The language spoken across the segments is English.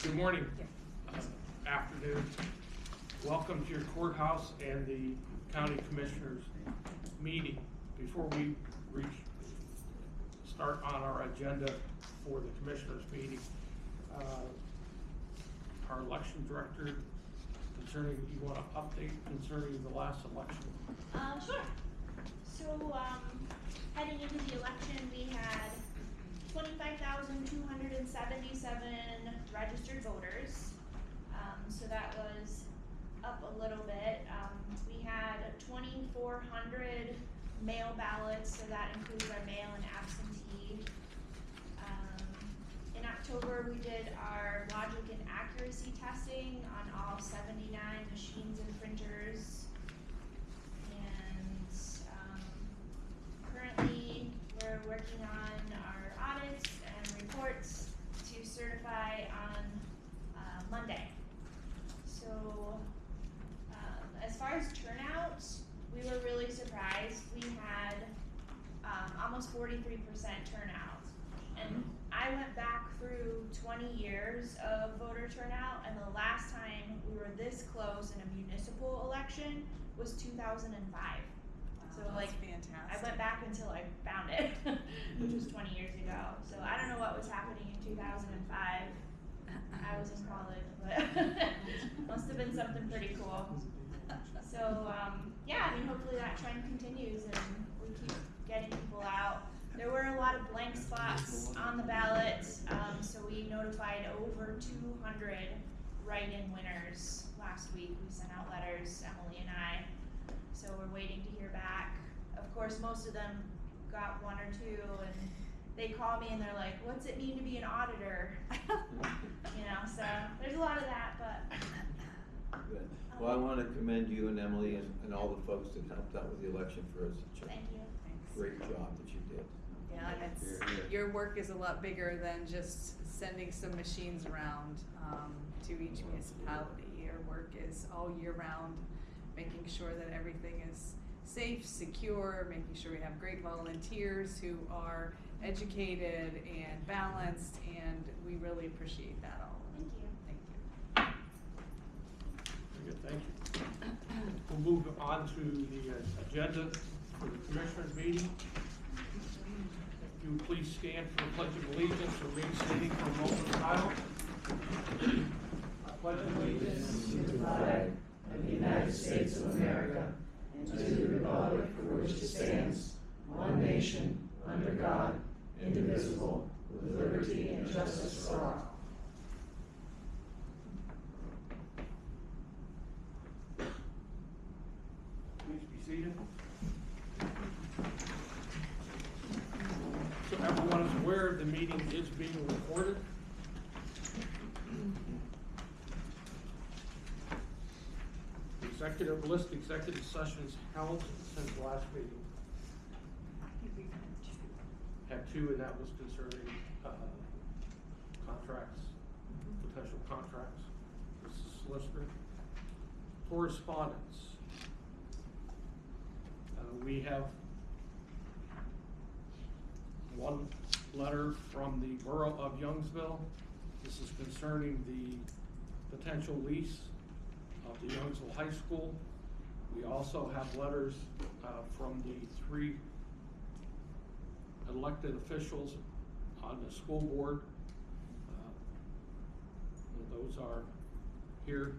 Good morning, afternoon. Welcome to your courthouse and the county commissioners meeting. Before we start on our agenda for the commissioners meeting, our election director, you want to update concerning the last election? Sure. So, heading into the election, we had 25,277 registered voters. So that was up a little bit. We had 2,400 mail ballots, so that includes our mail and absentee. In October, we did our logic and accuracy testing on all 79 machines and printers. And currently, we're working on our audits and reports to certify on Monday. So, as far as turnout, we were really surprised. We had almost 43% turnout. And I went back through 20 years of voter turnout, and the last time we were this close in a municipal election was 2005. So like, fantastic. I went back until I found it, which was 20 years ago. So I don't know what was happening in 2005. I was in college, but must have been something pretty cool. So yeah, I mean, hopefully that trend continues and we keep getting people out. There were a lot of blank spots on the ballot, so we notified over 200 write-in winners last week. We sent out letters, Emily and I, so we're waiting to hear back. Of course, most of them got one or two, and they call me and they're like, what's it mean to be an auditor? You know, so there's a lot of that, but. Good. Well, I want to commend you and Emily and all the folks that helped out with the election for us. Thank you. Great job that you did. Yeah, and your work is a lot bigger than just sending some machines around to each municipality. Your work is all year round, making sure that everything is safe, secure, making sure we have great volunteers who are educated and balanced, and we really appreciate that all. Thank you. Thank you. Very good, thank you. We'll move on to the agenda for the commissioners meeting. If you would please stand for the Pledge of Allegiance or remain standing for a moment of silence. I pledge allegiance to the flag of the United States of America and to the republic for which it stands, one nation, under God, indivisible, with liberty and justice for all. Please be seated. So everyone is aware the meeting is being recorded. Executive sessions held since the last meeting. Had two, and that was concerning contracts, potential contracts. This is solicitor. Correspondence. We have one letter from the Borough of Youngsville. This is concerning the potential lease of the Youngsville High School. We also have letters from the 3 elected officials on the school board. Those are here.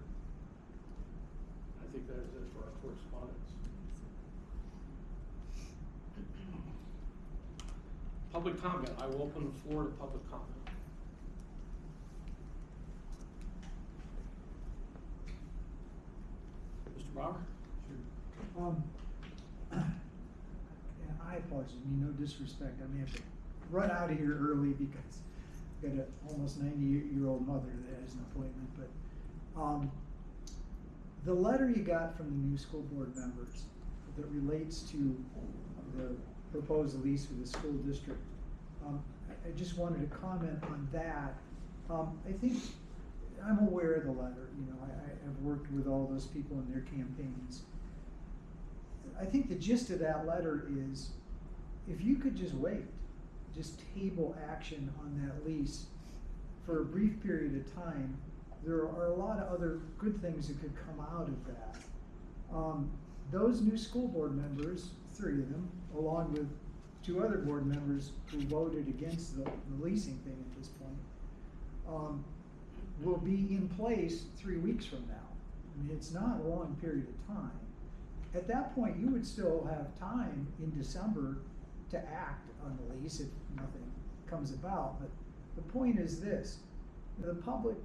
I think that is it for our correspondence. Public comment. I will open the floor to public comment. Mr. Bauer? Sure. Yeah, I apologize. I mean, no disrespect. I may have to run out of here early because I've got an almost 90-year-old mother that has an appointment. But the letter you got from the new school board members that relates to the proposed lease with the school district, I just wanted to comment on that. I think I'm aware of the letter. You know, I've worked with all those people in their campaigns. I think the gist of that letter is, if you could just wait, just table action on that lease for a brief period of time, there are a lot of other good things that could come out of that. Those new school board members, 3 of them, along with 2 other board members who voted against the leasing thing at this point, will be in place 3 weeks from now. I mean, it's not a long period of time. At that point, you would still have time in December to act on the lease if nothing comes about. But the point is this, the public,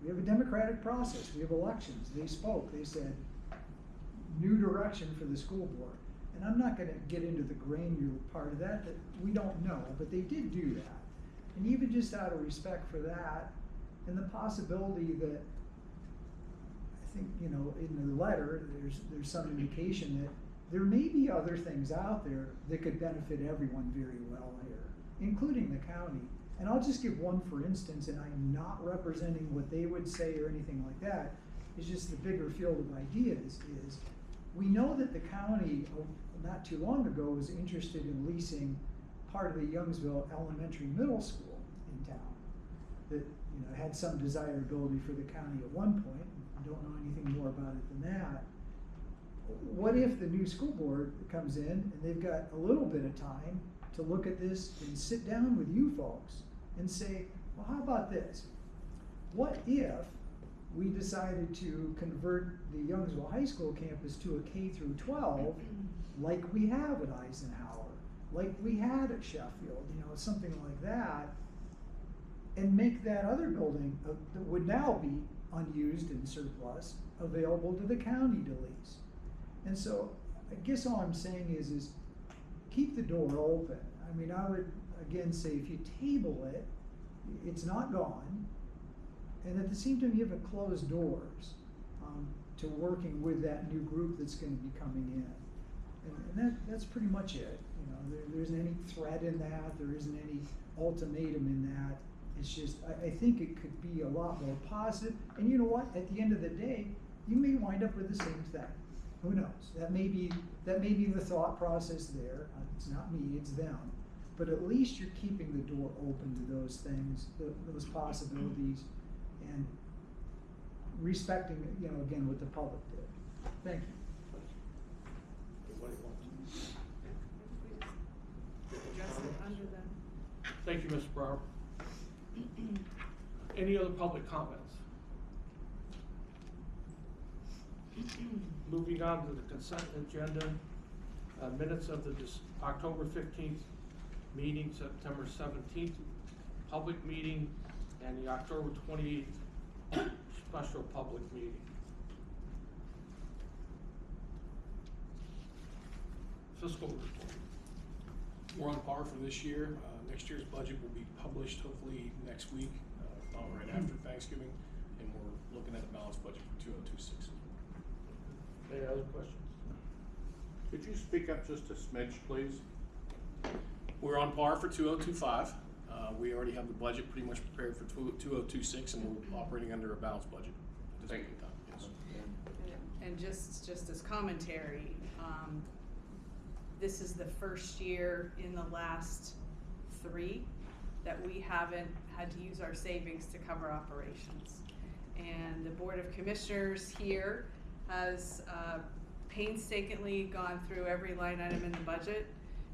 we have a democratic process, we have elections. They spoke, they said, new direction for the school board. And I'm not gonna get into the granular part of that we don't know, but they did do that. And even just out of respect for that, and the possibility that, I think, you know, in the letter, there's some indication that there may be other things out there that could benefit everyone very well here, including the county. And I'll just give one for instance, and I'm not representing what they would say or anything like that. It's just the bigger field of ideas is, we know that the county, not too long ago, was interested in leasing part of the Youngsville Elementary Middle School in town. That, you know, had some desirability for the county at one point. I don't know anything more about it than that. What if the new school board comes in and they've got a little bit of time to look at this and sit down with you folks and say, well, how about this? What if we decided to convert the Youngsville High School campus to a K through 12 like we have at Eisenhower, like we had at Sheffield, you know, something like that, and make that other building that would now be unused and surplus available to the county to lease. And so I guess all I'm saying is keep the door open. I mean, I would again say if you table it, it's not gone. And at the same time, you have a closed doors to working with that new group that's going to be coming in. And that's pretty much it. You know, there isn't any threat in that. There isn't any ultimatum in that. It's just, I think it could be a lot more positive. And you know what? At the end of the day, you may wind up with the same thing. Who knows? That may be the thought process there. It's not me, it's them. But at least you're keeping the door open to those things, those possibilities, and respecting, you know, again, what the public did. Thank you. Anybody wants? Address it under the. Thank you, Mr. Brower. Any other public comments? Moving on to the consent agenda, minutes of the October 15th meeting, September 17th public meeting, and the October 28th special public meeting. Fiscal report. We're on par for this year. Next year's budget will be published hopefully next week, if not right after Thanksgiving, and we're looking at a balanced budget for 2026. Any other questions? Could you speak up just a smidge, please? We're on par for 2025. We already have the budget pretty much prepared for 2026, and we're operating under a balanced budget at this point in time. Yes. And just as commentary, this is the first year in the last 3 that we haven't had to use our savings to cover operations. And the Board of Commissioners here has painstakingly gone through every line item in the budget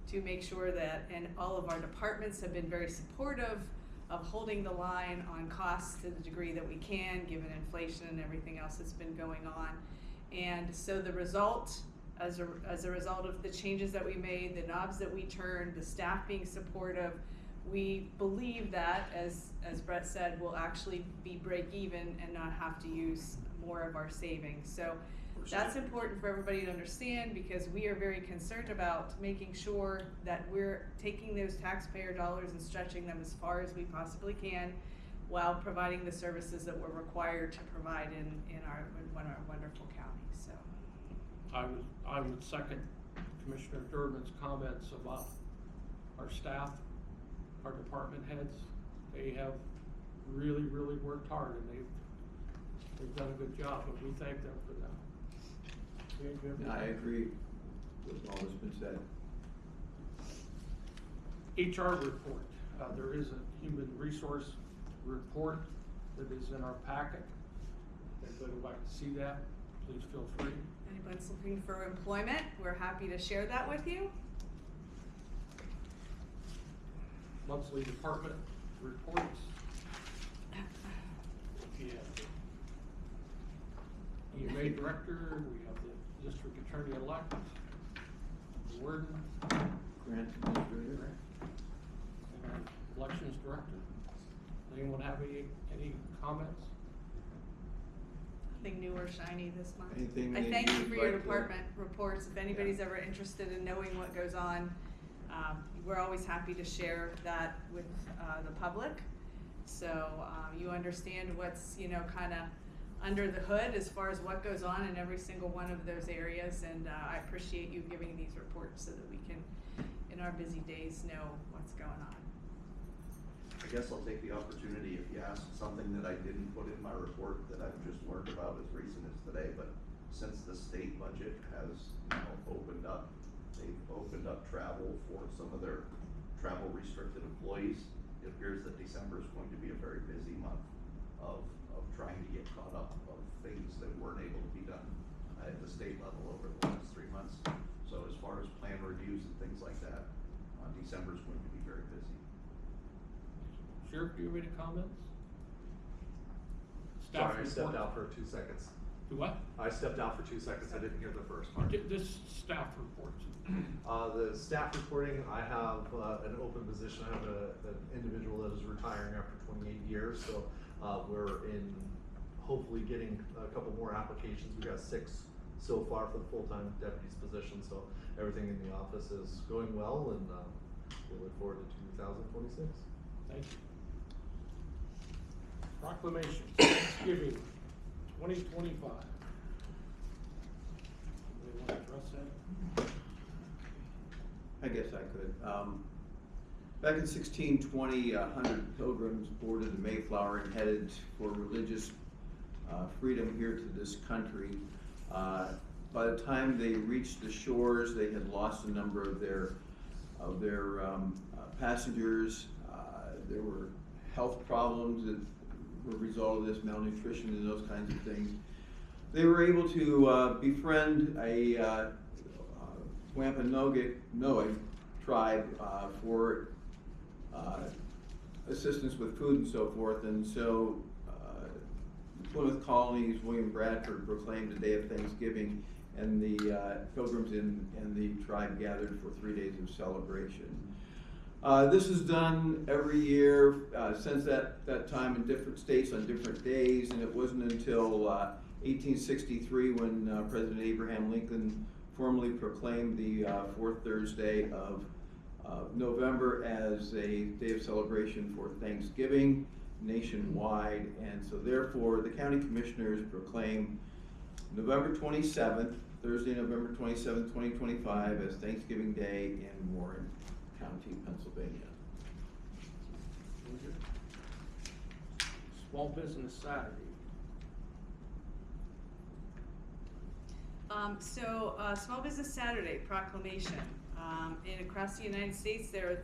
to make sure that, and all of our departments have been very supportive of holding the line on costs to the degree that we can, given inflation and everything else that's been going on. And so the result, as a result of the changes that we made, the knobs that we turned, the staff being supportive, we believe that, as Brett said, we'll actually be break even and not have to use more of our savings. So that's important for everybody to understand, because we are very concerned about making sure that we're taking those taxpayer dollars and stretching them as far as we possibly can, while providing the services that we're required to provide in our wonderful county. So I would second Commissioner Durbin's comments about our staff, our department heads. They have really, really worked hard, and they've done a good job, and we thank them for that. I agree with all that's been said. HR report. There is a human resource report that is in our packet. If anybody would like to see that, please feel free. Anyone's looking for employment, we're happy to share that with you. Monthly department reports. We have the EMA director, we have the district attorney-elect, the warden, Grant administrator. and elections director. Does anyone have any comments? Nothing new or shiny this month. Anything I that thank you you'd for your like to- department reports. If anybody's ever interested in knowing what goes on, we're always happy to share that with the public. So you understand what's, kind of under the hood as far as what goes on in every single one of those areas. And I appreciate you giving these reports so that we can, in our busy days, know what's going on. I guess I'll take the opportunity, if you asked something that I didn't put in my report that I've just learned about as recent as today, but since the state budget has now opened up, they've opened up travel for some of their travel restricted employees. It appears that December is going to be a very busy month of trying to get caught up of things that weren't able to be done at the state level over the last 3 months. So as far as plan reviews and things like that, December is going to be very busy. Sheriff, do you have any comments? Sorry, I stepped report. out for 2 seconds. Do what? I stepped out for 2 seconds, I didn't hear the first part. This staff reports. The staff reporting, I have an open position. I have an individual that is retiring after 28 years, so we're hopefully getting a couple more applications. We got 6 so far for the full-time deputy's position, so everything in the office is going well, and we look forward to 2026. Thank you. Proclamation, Thanksgiving, 2025. Anybody want to address that? I guess I could. Back in 1620, 100 pilgrims boarded the Mayflower and headed for religious freedom here to this country. By the time they reached the shores, they had lost a number of their passengers. There were health problems that were a result of this, malnutrition and those kinds of things. They were able to befriend a Wampanoag tribe for assistance with food and so forth, and so Plymouth Colony's William Bradford proclaimed a day of Thanksgiving, and the pilgrims and the tribe gathered for 3 days of celebration. This is done every year since that time in different states on different days, and it wasn't until 1863 when President Abraham Lincoln formally proclaimed the 4th Thursday of November as a day of celebration for Thanksgiving nationwide, and so therefore the county commissioners proclaim November 27th, Thursday, November 27th, 2025 as Thanksgiving Day in Warren County, Pennsylvania. Small Business Saturday. Small Business Saturday proclamation. Across the United States, there are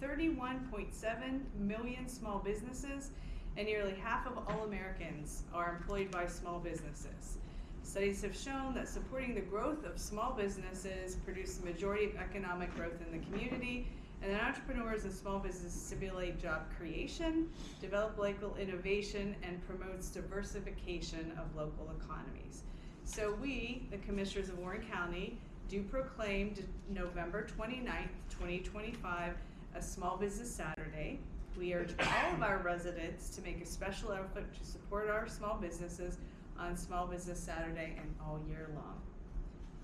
31.7 million small businesses, and nearly half of all Americans are employed by small businesses. Studies have shown that supporting the growth of small businesses produce the majority of economic growth in the community, and that entrepreneurs and small businesses stimulate job creation, develop local innovation, and promotes diversification of local economies. So we, the Commissioners of Warren County, do proclaim November 29th, 2025 as Small Business Saturday. We urge all of our residents to make a special effort to support our small businesses on Small Business Saturday and all year long.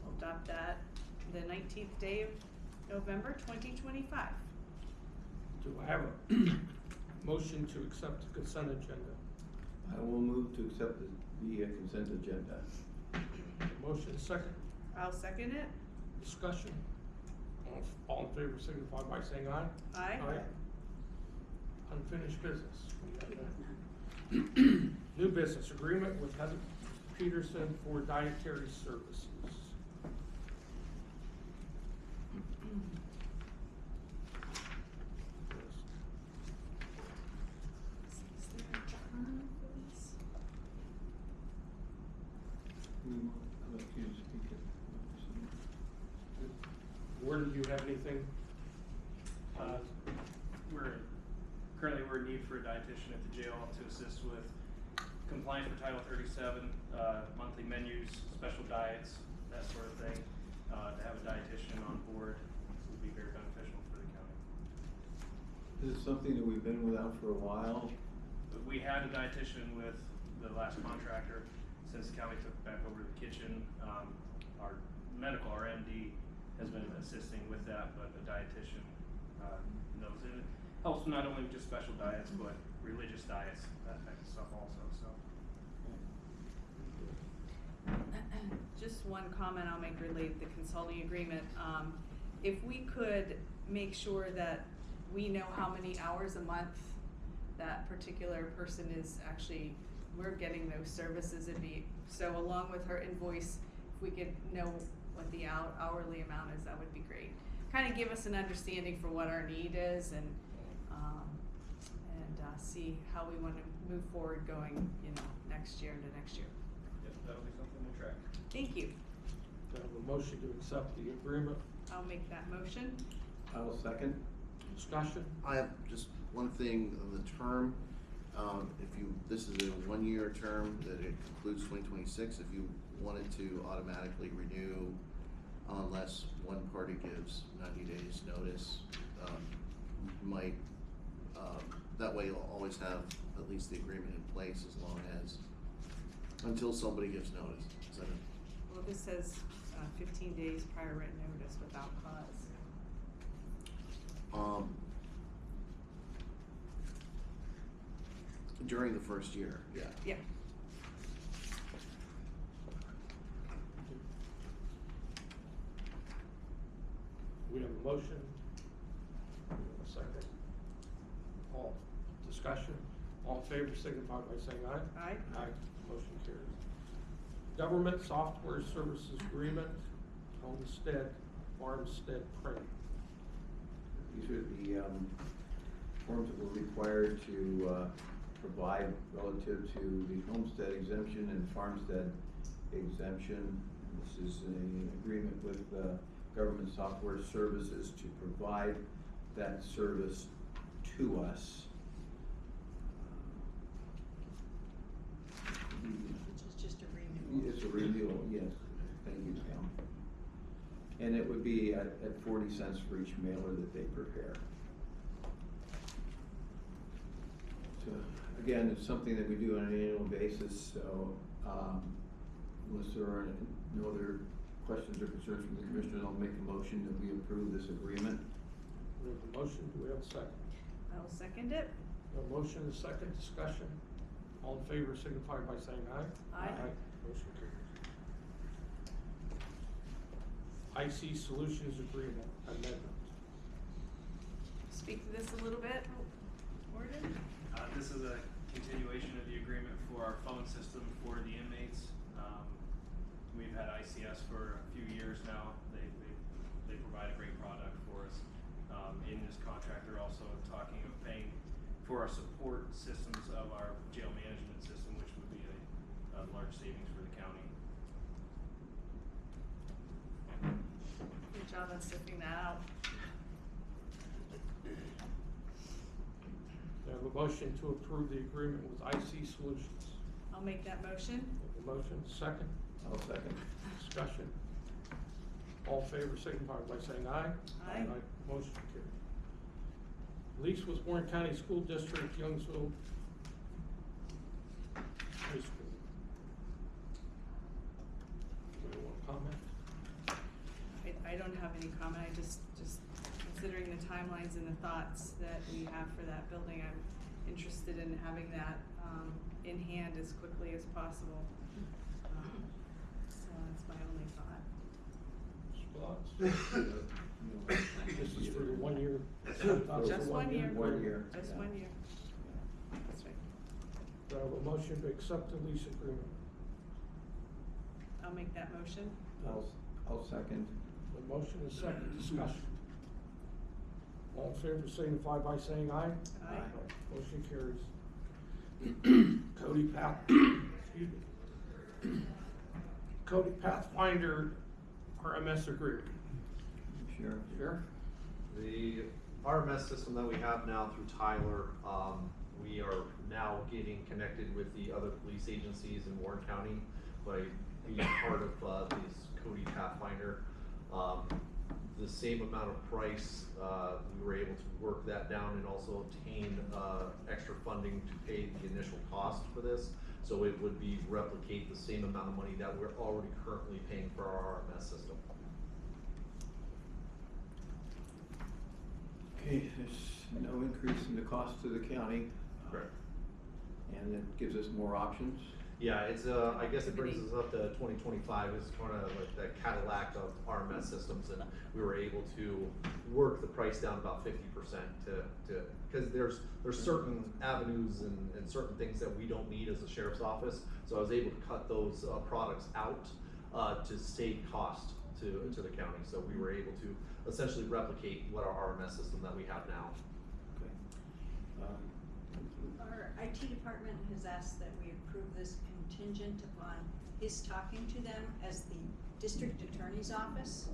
We'll adopt that the 19th day of November 2025. Do I have a motion to accept the consent agenda? I will move to accept the consent agenda. Motion second. I'll second it. Discussion. All in favor signify by saying aye. Aye. Unfinished business. We have that. New business agreement with Heather Peterson for dietary services. you have anything? We're in need for a dietitian at the jail to assist with compliance for Title 37, monthly menus, special diets, that sort of thing. To have a dietitian on board would be very beneficial for the county. This is something that we've been without for a while. We had a dietitian with the last contractor. Since the county took back over the kitchen, our MD, has been assisting with that, but a dietitian knows it. Helps not only with just special diets, but religious diets, that type of stuff also, so. Just one comment I'll make related to the consulting agreement. If we could make sure that we know how many hours a month that particular person is actually, we're getting those services, so along with her invoice, if we could know what the hourly amount is, that would be great. Kind of give us an understanding for what our need is and see how we want to move forward going, next year into next year. Yep, that'll be something to track. Thank you. Do I have a motion to accept the agreement? I'll make that motion. I will second. Discussion? I have just one thing on the term. This is a 1-year term that it concludes 2026. If you wanted to automatically renew unless one party gives 90 days notice, that way you'll always have at least the agreement in place as long as, until somebody gives notice. Is that it? Well, this says 15 days prior written notice without cause. During the first year, yeah. Yeah. We have a motion. We have a second. All discussion. All in favor signify by saying aye. Aye. Aye. Motion carries. Government Software Services Agreement, Homestead, Farmstead Print. These are the forms that we're required to provide relative to the Homestead exemption and Farmstead exemption. This is an agreement with Government Software Services to provide that service to us. Which is just a renewal. It's a renewal, yes. Thank you, Pam. And it would be at 40 cents for each mailer that they prepare. So, again, it's something that we do on an annual basis, so unless there are no other questions or concerns from the commissioners, I'll make a motion that we approve this agreement. We have a motion. Do we have a second? I will second it. A motion and a second. Discussion. All in favor signify by saying aye. Aye. Motion carries. ICSolutions Agreement Amendment. Speak to this a little bit, Gordon. This is a continuation of the agreement for our phone system for the inmates. We've had ICS for a few years now. They provide a great product for us. In this contract, they're also talking of paying for our support systems of our jail management system, which would be a large savings for the county. Good job on sifting that out. We have a motion to approve the agreement with ICSolutions. I'll make that motion. A motion, second. I'll second. Discussion. All in favor signify by saying aye. Aye. Motion carried. Lease with Warren County School District, Youngsville High School. Anybody want to comment? I don't have any comment. I just considering the timelines and the thoughts that we have for that building, I'm interested in having that in hand as quickly as possible. So that's my only thought. Spots. This is for the 1 year. Just 1 year. 1 year. Just yeah. 1 year. That's right. Do I have a motion to accept the lease agreement? I'll make that motion. I'll second. The motion is second. Discussion. All in favor signify by saying aye. Aye. Motion carries. Cody Pathfinder RMS agreement. Sheriff? Sheriff? The RMS system that we have now through Tyler, we are now getting connected with the other police agencies in Warren County by being part of this Cody Pathfinder. The same amount of price, we were able to work that down and also obtain extra funding to pay the initial cost for this. So it would be replicate the same amount of money that we're already currently paying for our RMS system. Okay, there's no increase in the cost to the county. Correct. And it gives us more options. Yeah, it's I guess it brings us up to 2025. It's kind of like the Cadillac of RMS systems, and we were able to work the price down about 50% to because there's certain avenues and certain things that we don't need as a sheriff's office. So I was able to cut those products out to save cost to the county. So we were able to essentially replicate what our RMS system that we have now. Okay. Our IT department has asked that we approve this contingent upon his talking to them, as the district attorney's office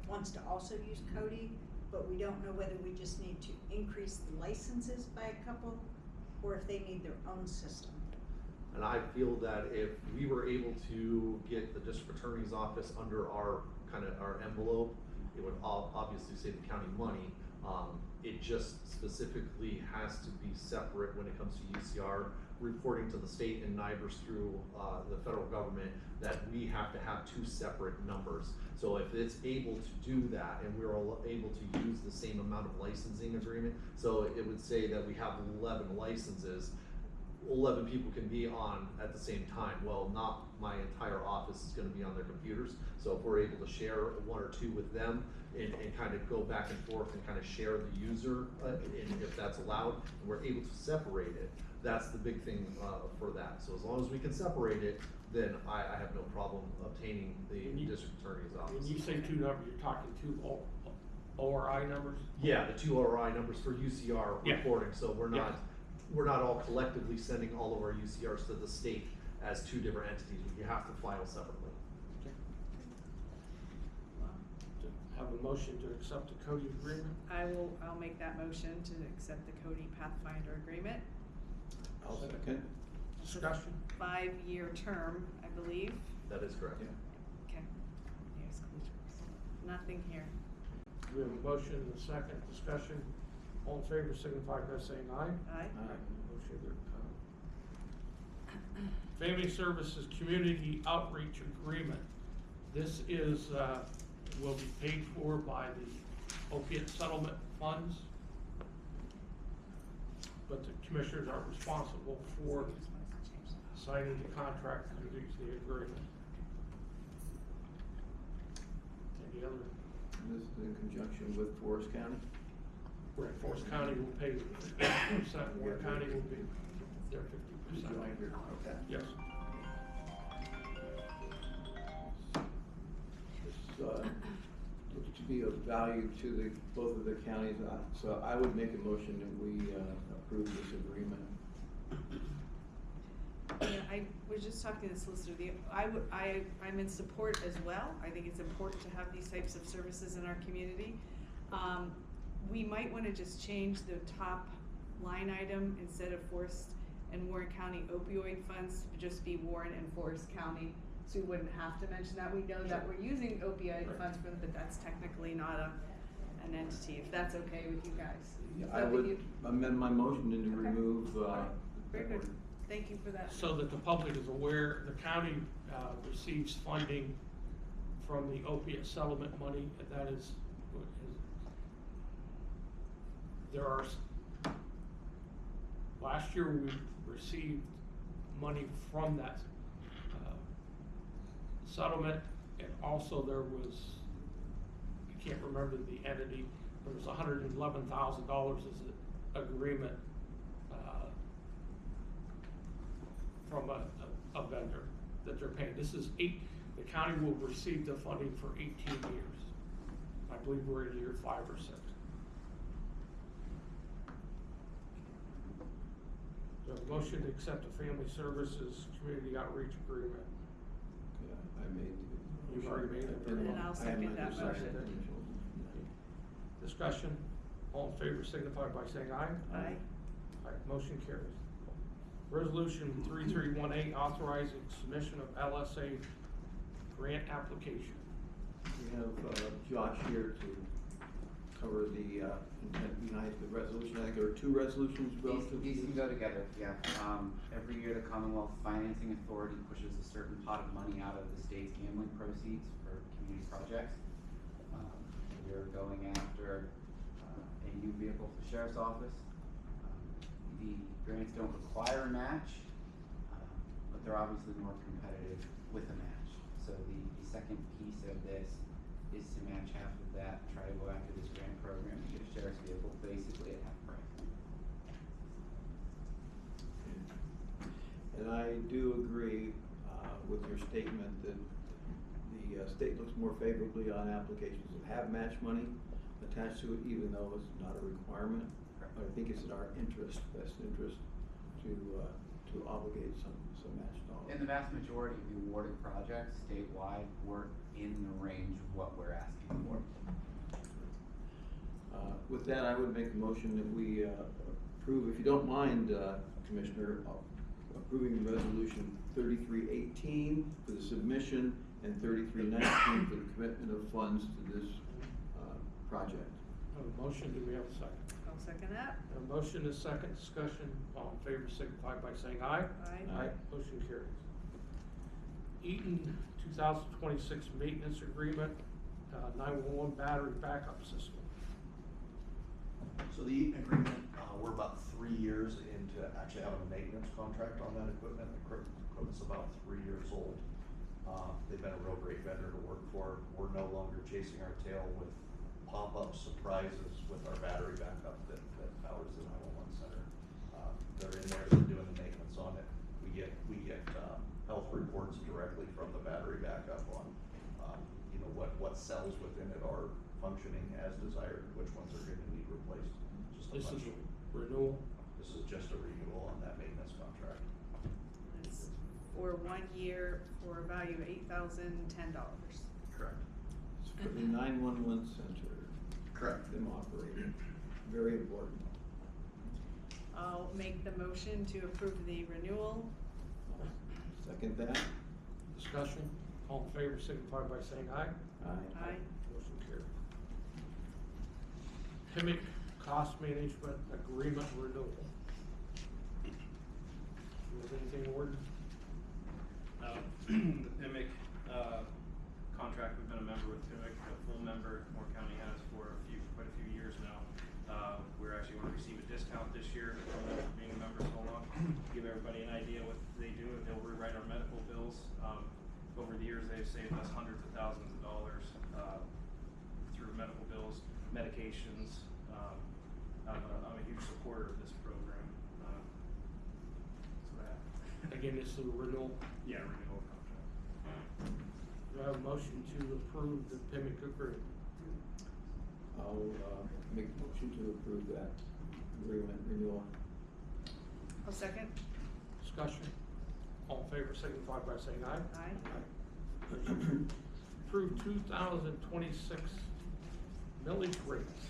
wants to also use Cody, but we don't know whether we just need to increase the licenses by a couple, or if they need their own system. And I feel that if we were able to get the district attorney's office under our our envelope, it would obviously save the county money. It just specifically has to be separate when it comes to UCR reporting to the state and NIBRS through the federal government, that we have to have two separate numbers. So if it's able to do that and we're able to use the same amount of licensing agreement, so it would say that we have 11 licenses, 11 people can be on at the same time. Well, not my entire office is going to be on their computers. So if we're able to share one or two with them and kind of go back and forth and kind of share the user, and if that's allowed, and we're able to separate it, that's the big thing for that. So as long as we can separate it, then I have no problem obtaining the district attorney's office. When you say two numbers, you're talking two ORI numbers? Yeah, the two ORI numbers for UCR reporting. So we're not all collectively sending all of our UCRs to the state as two different entities. We have to file separately. Okay. Have a motion to accept the Cody agreement? I'll make that motion to accept the Cody Pathfinder agreement. I'll second. Discussion? 5-year term, I believe. That is correct. Yeah. Okay. Yes, nothing here. We have a motion and a second. Discussion. All in favor signify by saying aye. Aye. Motion Family Services Community Outreach Agreement. This is, will be paid for by the opiate settlement funds, but the commissioners are responsible for signing the contract and the agreement. Any other? This is in conjunction with Forest County. Where Forest County will pay 50%, Warren County will be their 50%. Okay. Yes. This looks to be of value to both of the counties, so I would make a motion that we approve this agreement. Yeah, I was just talking to the solicitor. I'm in support as well. I think it's important to have these types of services in our community. We might want to just change the top line item, instead of Forest and Warren County opioid funds, to just be Warren and Forest County, so we wouldn't have to mention that. We know that we're using opioid funds for them, but that's technically not an entity, if that's okay with you guys. Yeah, I would amend my motion and to remove. Very good. Thank you for that. So that the public is aware, the county receives funding from the opiate settlement money, and that is there are, last year we received money from that settlement, and also there was, I can't remember the entity, there was $111,000 as an agreement from a vendor that they're paying. This is the county will receive the funding for 18 years. I believe we're in year 5 or 6. So a motion to accept the Family Services Community Outreach Agreement. Yeah, I made. You've already made it. And I'll second that motion. Discussion, all in favor signify by saying aye. Aye. Aye, motion carries. Resolution 3318, authorizing submission of LSA grant application. We have Josh here to cover the intent behind the resolution. I think there are two resolutions relative. These can go together, yeah. Every year the Commonwealth Financing Authority pushes a certain pot of money out of the state's gambling proceeds for community projects. We're going after a new vehicle for the Sheriff's Office. The grants don't require a match, but they're obviously more competitive with a match. So the second piece of this is to match half of that, try to go after this grant program and get a sheriff's vehicle basically at half price. And I do agree with your statement that the state looks more favorably on applications that have match money attached to it, even though it's not a requirement. But I think it's in our interest, best interest, to obligate some match dollars. And the vast majority of the awarded projects statewide work in the range of what we're asking for. With that, I would make a motion that we approve, if you don't mind, Commissioner, approving resolution 3318 for the submission and 3319 for the commitment of funds to this project. Have a motion, do we have a second? I'll second that. A motion is second, discussion, all in favor signify by saying aye. Aye. Motion carries. Eaton 2026 maintenance agreement, 911 battery backup system. So the Eaton agreement, we're about 3 years into actually having a maintenance contract on that equipment. The equipment's about 3 years old. They've been a real great vendor to work for. We're no longer chasing our tail with pop-up surprises with our battery backup that powers the 911 center. They're in there, they're doing the maintenance on it. We get health reports directly from the battery backup on, you know, what cells within it are functioning as desired, and which ones are going to need replaced. This is a renewal. This is just a renewal on that maintenance contract. It's for 1 year for a value of $8,010. Correct. It's for the 911 center. Correct. Them operating, very important. I'll make the motion to approve the renewal. Second that. Discussion, all in favor signify by saying aye. Aye. Motion carries. PIMIC cost management agreement renewal. Do you have anything, Ward? The PIMIC contract, we've been a member with PIMIC, a full member, Moore County has for quite a few years now. We're actually going to receive a discount this year from being a member so long. Give everybody an idea what they do, they'll rewrite our medical bills. Over the years, they've saved us hundreds of thousands of dollars through medical bills, medications. I'm a huge supporter of this program. That's what I have. Again, this is a renewal. Yeah, renewal contract. Do I have a motion to approve the PIMIC agreement? I'll make a motion to approve that agreement renewal. I'll second. Discussion, all in favor signify by saying aye. Aye. Approve 2026 millage rates.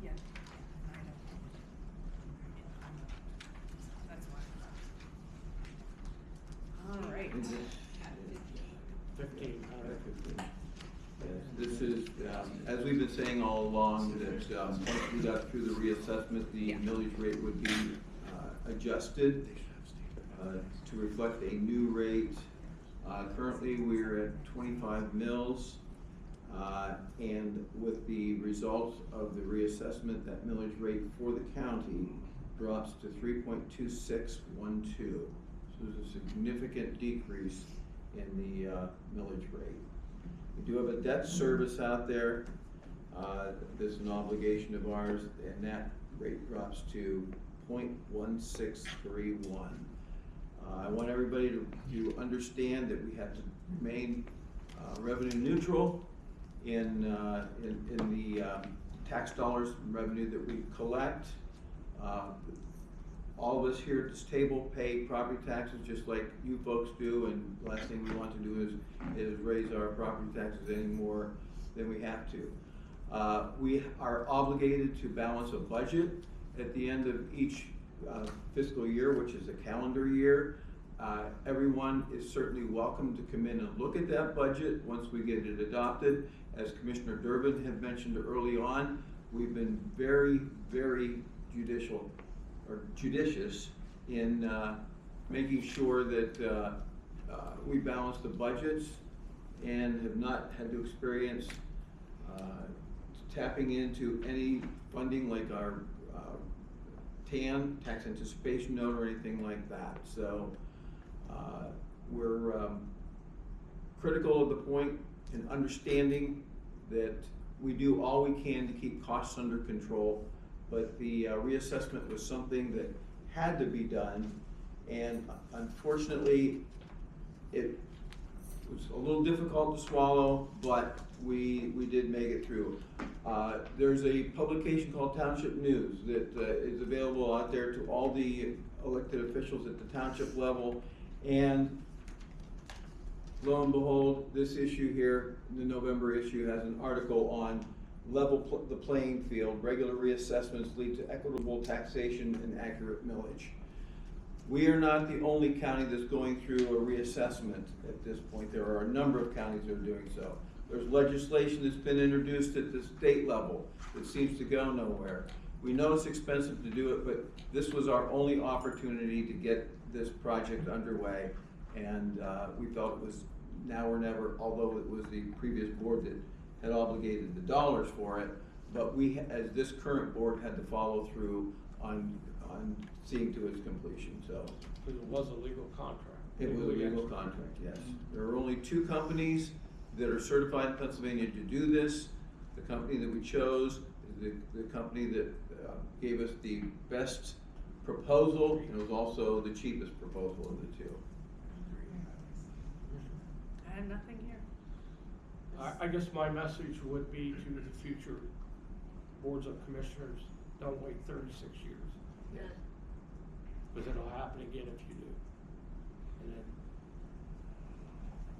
Yeah. I know. That's why. All right. 15. Yes, this is, as we've been saying all along, that once we got through the reassessment, the millage rate would be adjusted to reflect a new rate. Currently, we're at 25 mills, and with the results of the reassessment, that millage rate for the county drops to 3.2612. So there's a significant decrease in the millage rate. We do have a debt service out there. This is an obligation of ours, and that rate drops to 0.1631. I want everybody to understand that we have to remain revenue neutral in the tax dollars and revenue that we collect. all of us here at this table pay property taxes just like you folks do, and the last thing we want to do is raise our property taxes any more than we have to. We are obligated to balance a budget at the end of each fiscal year, which is a calendar year. Everyone is certainly welcome to come in and look at that budget once we get it adopted. As Commissioner Durbin had mentioned early on, we've been very, very judicious in making sure that we balance the budgets and have not had to experience tapping into any funding like our TAN, tax anticipation note, or anything like that. So we're critical of the point and understanding that we do all we can to keep costs under control, but the reassessment was something that had to be done, and unfortunately it was a little difficult to swallow, but we did make it through. There's a publication called Township News that is available out there to all the elected officials at the township level, and lo and behold, this issue here, the November issue, has an article on level the playing field. Regular reassessments lead to equitable taxation and accurate millage. We are not the only county that's going through a reassessment at this point. There are a number of counties that are doing so. There's legislation that's been introduced at the state level that seems to go nowhere. We know it's expensive to do it, but this was our only opportunity to get this project underway, and we felt it was now or never, although it was the previous board that had obligated the dollars for it, but we, as this current board, had to follow through on seeing to its completion, so. Because it was a legal contract. It was a legal contract, yes. There are only 2 companies that are certified in Pennsylvania to do this. The company that we chose is the company that gave us the best proposal, and it was also the cheapest proposal of the 2. I have nothing here. I guess my message would be to the future boards of commissioners, don't wait 36 years. Yeah. Because it'll happen again if you do. And then,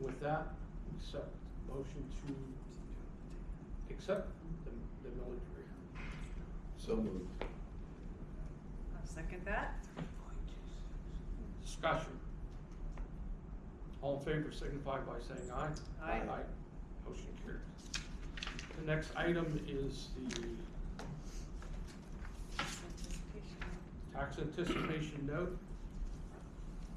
with that, accept motion to accept the military. So moved. I'll second that. Discussion. All in favor signify by saying aye. Aye. Motion carries. The next item is the tax anticipation note.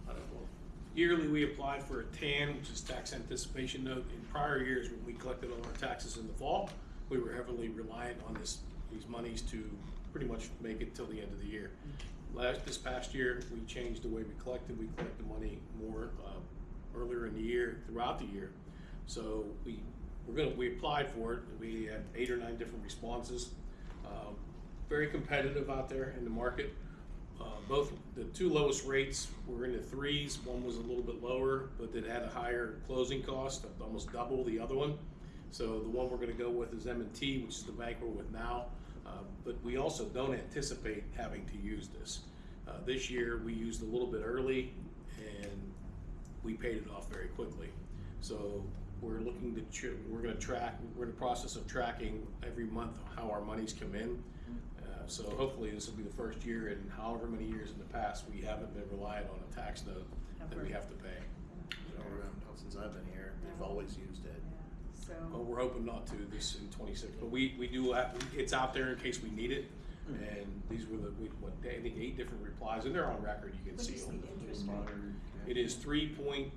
I don't know. Yearly, we applied for a TAN, which is tax anticipation note. In prior years, when we collected all our taxes in the fall, we were heavily reliant on these monies to pretty much make it till the end of the year. This past year, we changed the way we collected. We collected money more earlier in the year, throughout the year. So we applied for it. We had 8 or 9 different responses. Very competitive out there in the market. Both the 2 lowest rates were in the 3s. One was a little bit lower, but it had a higher closing cost, almost double the other one. So the one we're going to go with is M&T, which is the bank we're with now. But we also don't anticipate having to use this. This year we used a little bit early, and we paid it off very quickly. So we're looking to we're in the process of tracking every month how our monies come in. So hopefully this will be the first year in however many years in the past we haven't been reliant on a tax note that we have to pay. Since I've been here, they've always used it. Yeah. So. Well, we're hoping not to this in 26, but we do have, it's out there in case we need it. And these were I think 8 different replies, and they're on record, you can see them. It is 3.87%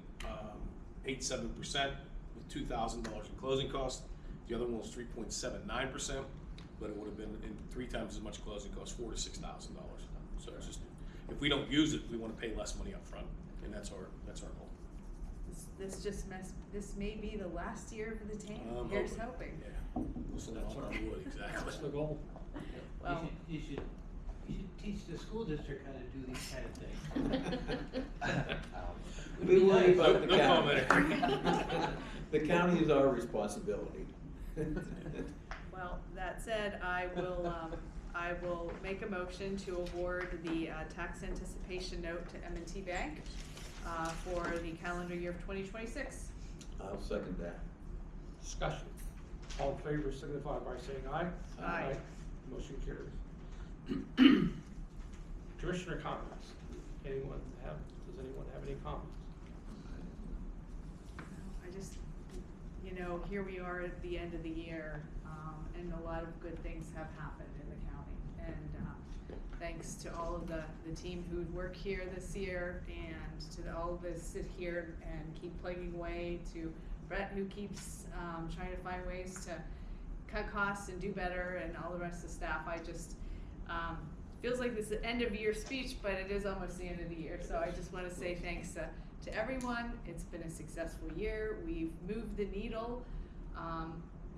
with $2,000 in closing costs. The other one was 3.79%, but it would have been in 3 times as much closing costs, $4,000 to $6,000. So it's just, if we don't use it, we want to pay less money up front, and that's our goal. This may be the last year for the TAN. Here's hoping. Yeah, listen on our wood, exactly. That's the goal. Well, You should teach the school district how to do these kind of things. We worry about the No county. comment. The county is our responsibility. well, that said, I will I will make a motion to award the tax anticipation note to M&T Bank for the calendar year of 2026. I'll second that. Discussion. All in favor signify by saying aye. Aye. Motion carries. Commissioner comments. Does anyone have any comments? I just, here we are at the end of the year, and a lot of good things have happened in the county. And thanks to all of the team who work here this year, and to all of us sit here and keep plugging away, to Brett who keeps trying to find ways to cut costs and do better, and all the rest of the staff. I just, feels like this is the end of year speech, but it is almost the end of the year. So I just want to say thanks to everyone. It's been a successful year. We've moved the needle.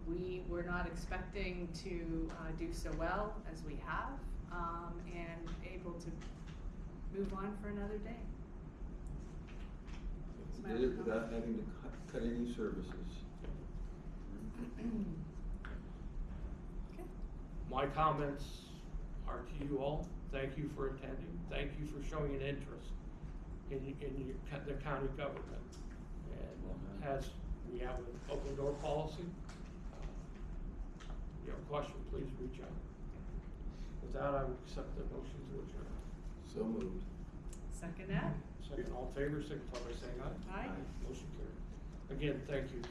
We were not expecting to do so well as we have, and able to move on for another day. Did it without having to cut any services. Okay. My comments are to you all. Thank you for attending. Thank you for showing an interest in the county government. And as we have an open door policy, if you have a question, please reach out. With that, I will accept the motion to adjourn. So moved. Second that. Second, all in favor, signify by saying aye. Aye. Motion carried. Again, thank you.